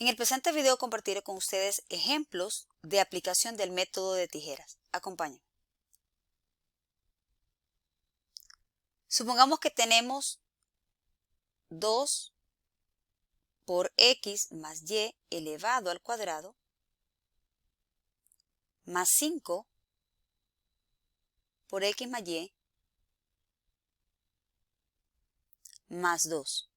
En el presente video compartiré con ustedes ejemplos de aplicación del método de tijeras. Acompáñenme. Supongamos que tenemos 2 por x más y elevado al cuadrado más 5 por x más y más 2.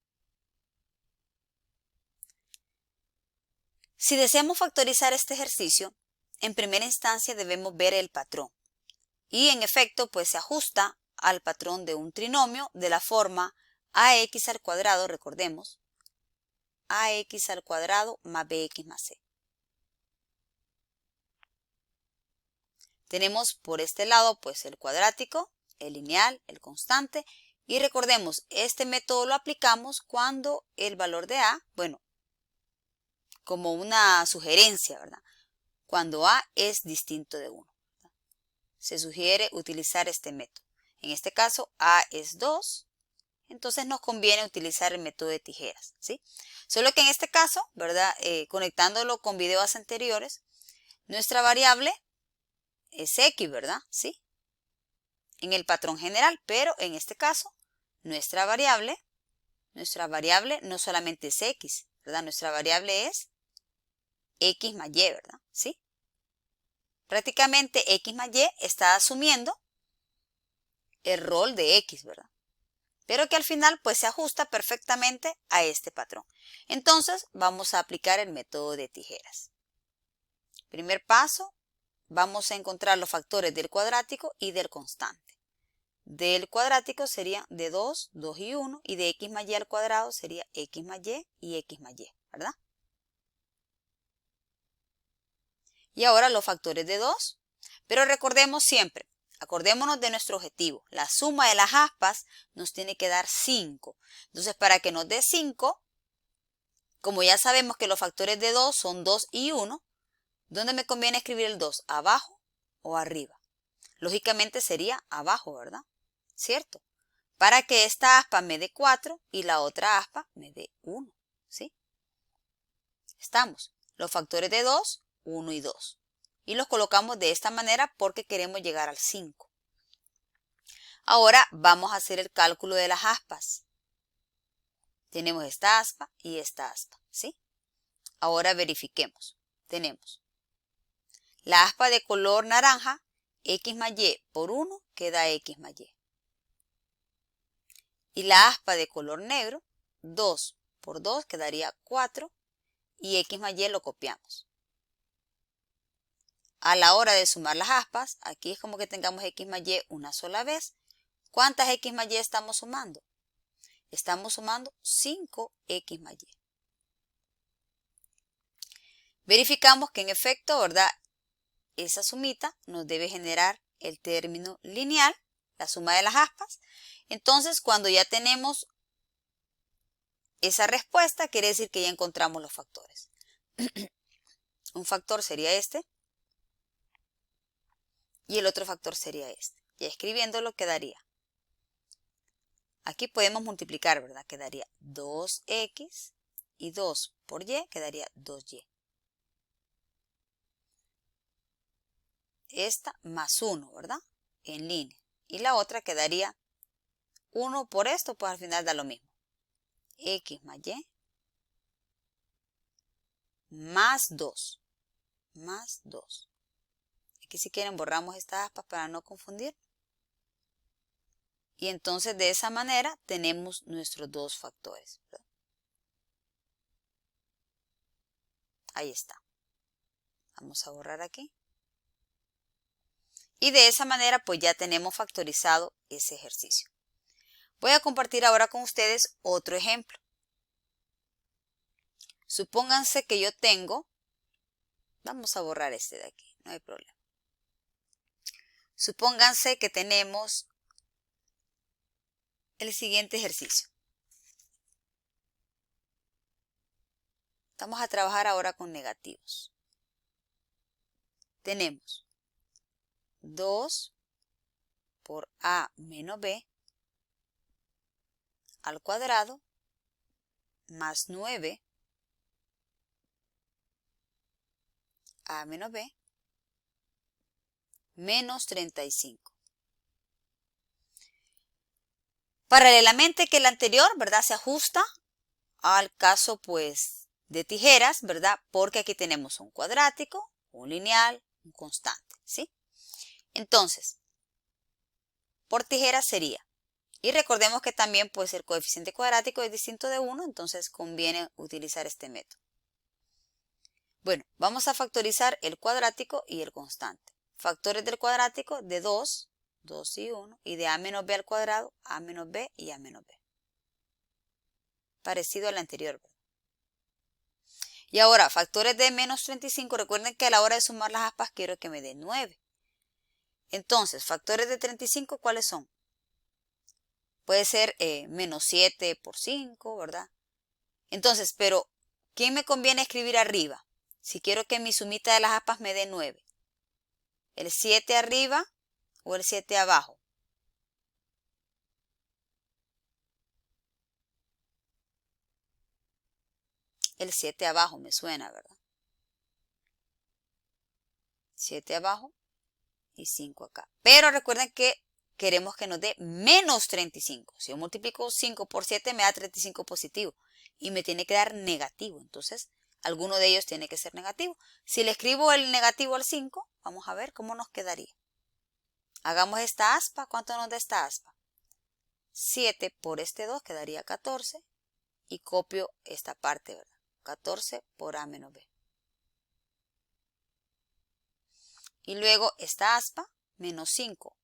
Si deseamos factorizar este ejercicio, en primera instancia debemos ver el patrón. Y en efecto, pues se ajusta al patrón de un trinomio de la forma ax al cuadrado, recordemos, ax al cuadrado más bx más c. Tenemos por este lado pues el cuadrático, el lineal, el constante, y recordemos, este método lo aplicamos cuando el valor de a, bueno, como una sugerencia, ¿verdad? Cuando a es distinto de 1. Se sugiere utilizar este método. En este caso, a es 2, entonces nos conviene utilizar el método de tijeras, ¿sí? Solo que en este caso, ¿verdad? Conectándolo con videos anteriores, nuestra variable es x, ¿verdad? ¿Sí? En el patrón general, pero en este caso, nuestra variable no solamente es x, ¿verdad? Nuestra variable es x más y, ¿verdad? ¿Sí? Prácticamente x más y está asumiendo el rol de x, ¿verdad? Pero que al final pues se ajusta perfectamente a este patrón. Entonces vamos a aplicar el método de tijeras. Primer paso, vamos a encontrar los factores del cuadrático y del constante. Del cuadrático sería de 2, 2 y 1, y de x más y al cuadrado sería x más y x más y, ¿verdad? Y ahora los factores de 2, pero recordemos siempre, acordémonos de nuestro objetivo. La suma de las aspas nos tiene que dar 5. Entonces, para que nos dé 5, como ya sabemos que los factores de 2 son 2 y 1, ¿dónde me conviene escribir el 2? ¿Abajo o arriba? Lógicamente sería abajo, ¿verdad? ¿Cierto? Para que esta aspa me dé 4 y la otra aspa me dé 1, ¿sí? Estamos. Los factores de 2, 1 y 2. Y los colocamos de esta manera porque queremos llegar al 5. Ahora vamos a hacer el cálculo de las aspas. Tenemos esta aspa y esta aspa, ¿sí? Ahora verifiquemos. Tenemos la aspa de color naranja, x más y por 1 queda x más y. Y la aspa de color negro, 2 por 2 quedaría 4 y x más y lo copiamos. A la hora de sumar las aspas, aquí es como que tengamos x más y una sola vez. ¿Cuántas x más y estamos sumando? Estamos sumando 5x más y. Verificamos que en efecto, ¿verdad? Esa sumita nos debe generar el término lineal, la suma de las aspas. Entonces, cuando ya tenemos esa respuesta, quiere decir que ya encontramos los factores. Un factor sería este y el otro factor sería este. Ya escribiéndolo quedaría. Aquí podemos multiplicar, ¿verdad? Quedaría 2x y 2 por y quedaría 2y. Esta más 1, ¿verdad? En línea. Y la otra quedaría 1 por esto, pues al final da lo mismo. X más y más 2. Más 2. Aquí si quieren borramos estas aspas para no confundir. Y entonces de esa manera tenemos nuestros dos factores, ¿verdad? Ahí está. Vamos a borrar aquí. Y de esa manera pues ya tenemos factorizado ese ejercicio. Voy a compartir ahora con ustedes otro ejemplo. Supónganse que yo tengo, vamos a borrar este de aquí, no hay problema. Supónganse que tenemos el siguiente ejercicio. Vamos a trabajar ahora con negativos. Tenemos 2 por a menos b al cuadrado más 9 A menos B menos 35. Paralelamente que el anterior, ¿verdad? Se ajusta al caso, pues, de tijeras, ¿verdad? Porque aquí tenemos un cuadrático, un lineal, un constante, ¿sí? Entonces, por tijeras sería, y recordemos que también, pues, el coeficiente cuadrático es distinto de 1, entonces conviene utilizar este método. Bueno, vamos a factorizar el cuadrático y el constante. Factores del cuadrático de 2, 2 y 1, y de a menos b al cuadrado, a menos b y a menos b. Parecido al anterior, ¿verdad? Y ahora, factores de menos 35, recuerden que a la hora de sumar las aspas quiero que me dé 9. Entonces, factores de 35, ¿cuáles son? Puede ser menos 7 por 5, ¿verdad? Entonces, pero, ¿quién me conviene escribir arriba? Si quiero que mi sumita de las aspas me dé 9. ¿El 7 arriba o el 7 abajo? El 7 abajo me suena, ¿verdad? 7 abajo y 5 acá. Pero recuerden que queremos que nos dé menos 35. Si yo multiplico 5 por 7 me da 35 positivo y me tiene que dar negativo. Entonces, alguno de ellos tiene que ser negativo. Si le escribo el negativo al 5, vamos a ver cómo nos quedaría. Hagamos esta aspa. ¿Cuánto nos da esta aspa? 7 por este 2 quedaría 14 y copio esta parte, ¿verdad? 14 por a menos b. Y luego esta aspa, menos 5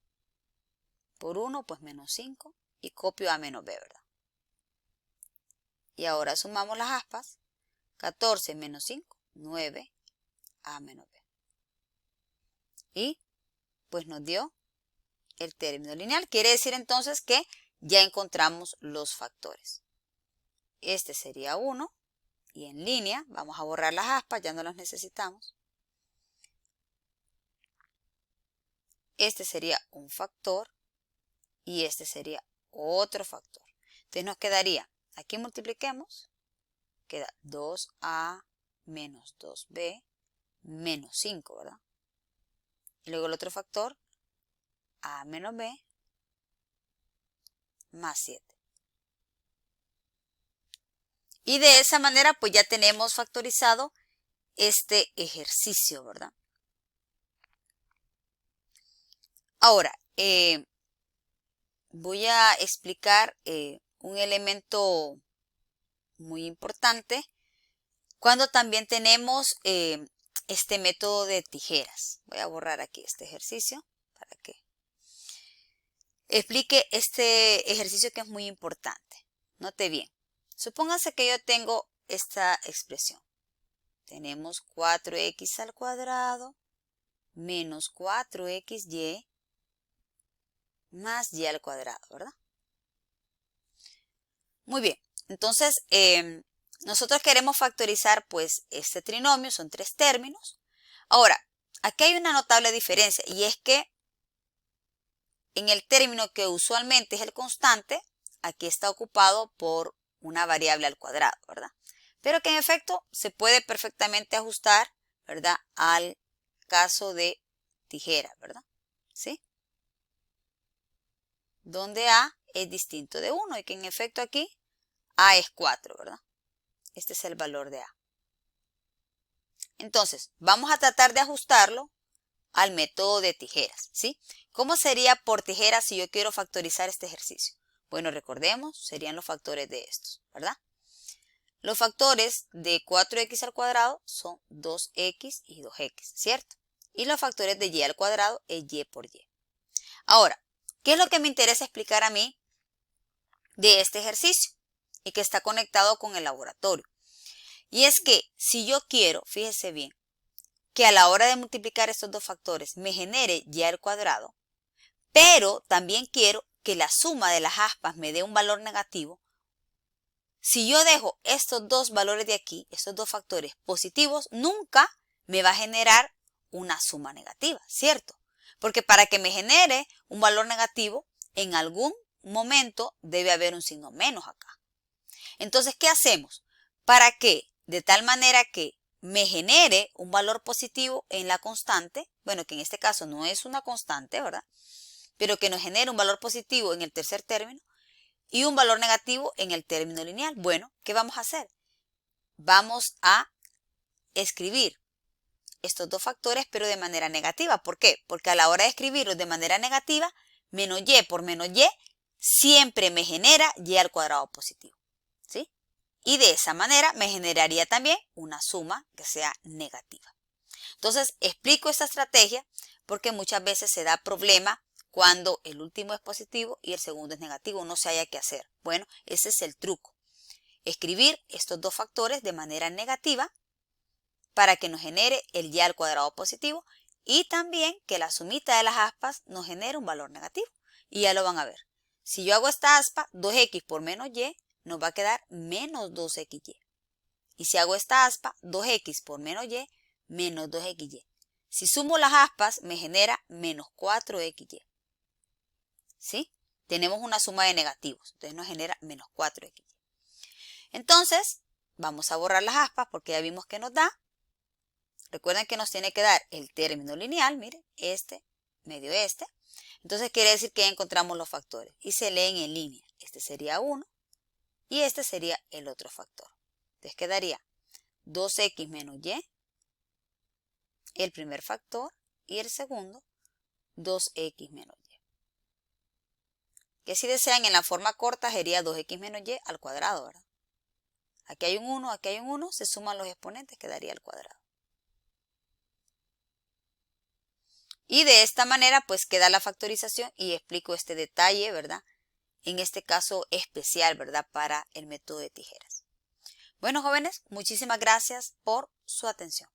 por 1, pues menos 5 y copio a menos b, ¿verdad? Y ahora sumamos las aspas. 14 menos 5, 9 a menos b. Y pues nos dio el término lineal. Quiere decir entonces que ya encontramos los factores. Este sería 1 y en línea, vamos a borrar las aspas, ya no las necesitamos. Este sería un factor y este sería otro factor. Entonces nos quedaría, aquí multipliquemos, queda 2a menos 2b menos 5, ¿verdad? Y luego el otro factor, a menos b más 7. Y de esa manera pues ya tenemos factorizado este ejercicio, ¿verdad? Ahora, voy a explicar un elemento muy importante cuando también tenemos este método de tijeras. Voy a borrar aquí este ejercicio para que explique este ejercicio que es muy importante. Note bien. Supónganse que yo tengo esta expresión. Tenemos 4x al cuadrado menos 4xy más y al cuadrado, ¿verdad? Muy bien. Entonces, nosotros queremos factorizar pues este trinomio, son 3 términos. Ahora, aquí hay una notable diferencia y es que en el término que usualmente es el constante, aquí está ocupado por una variable al cuadrado, ¿verdad? Pero que en efecto se puede perfectamente ajustar, ¿verdad? Al caso de tijera, ¿verdad? ¿Sí? Donde a es distinto de 1 y que en efecto aquí a es 4, ¿verdad? Este es el valor de a. Entonces, vamos a tratar de ajustarlo al método de tijeras, ¿sí? ¿Cómo sería por tijeras si yo quiero factorizar este ejercicio? Bueno, recordemos, serían los factores de estos, ¿verdad? Los factores de 4x al cuadrado son 2x y 2x, ¿cierto? Y los factores de y al cuadrado es y por y. Ahora, ¿qué es lo que me interesa explicar a mí de este ejercicio? Y que está conectado con el laboratorio. Y es que si yo quiero, fíjese bien, que a la hora de multiplicar estos dos factores me genere y al cuadrado, pero también quiero que la suma de las aspas me dé un valor negativo. Si yo dejo estos dos valores de aquí, estos dos factores positivos, nunca me va a generar una suma negativa, ¿cierto? Porque para que me genere un valor negativo, en algún momento debe haber un signo menos acá. Entonces, ¿qué hacemos? Para que, de tal manera que me genere un valor positivo en la constante, bueno, que en este caso no es una constante, ¿verdad? Pero que nos genere un valor positivo en el tercer término y un valor negativo en el término lineal. Bueno, ¿qué vamos a hacer? Vamos a escribir estos dos factores, pero de manera negativa. ¿Por qué? Porque a la hora de escribirlos de manera negativa, menos y por menos y siempre me genera y al cuadrado positivo, ¿sí? Y de esa manera me generaría también una suma que sea negativa. Entonces, explico esta estrategia porque muchas veces se da problema cuando el último es positivo y el segundo es negativo, no se haya qué hacer. Bueno, ese es el truco. Escribir estos dos factores de manera negativa para que nos genere el y al cuadrado positivo y también que la sumita de las aspas nos genere un valor negativo. Y ya lo van a ver. Si yo hago esta aspa, 2x por menos y, nos va a quedar menos 2xy. Y si hago esta aspa, 2x por menos y, menos 2xy. Si sumo las aspas, me genera menos 4xy. ¿Sí? Tenemos una suma de negativos, entonces nos genera menos 4xy. Entonces, vamos a borrar las aspas porque ya vimos que nos da. Recuerden que nos tiene que dar el término lineal, miren, este medio este. Entonces quiere decir que ya encontramos los factores y se leen en línea. Este sería 1 y este sería el otro factor. Entonces quedaría 2x menos y, el primer factor, y el segundo, 2x menos y. Que si desean en la forma corta sería 2x menos y al cuadrado, ¿verdad? Aquí hay un 1, aquí hay un 1, se suman los exponentes, quedaría al cuadrado. Y de esta manera pues queda la factorización y explico este detalle, ¿verdad? En este caso especial, ¿verdad? Para el método de tijeras. Bueno, jóvenes, muchísimas gracias por su atención.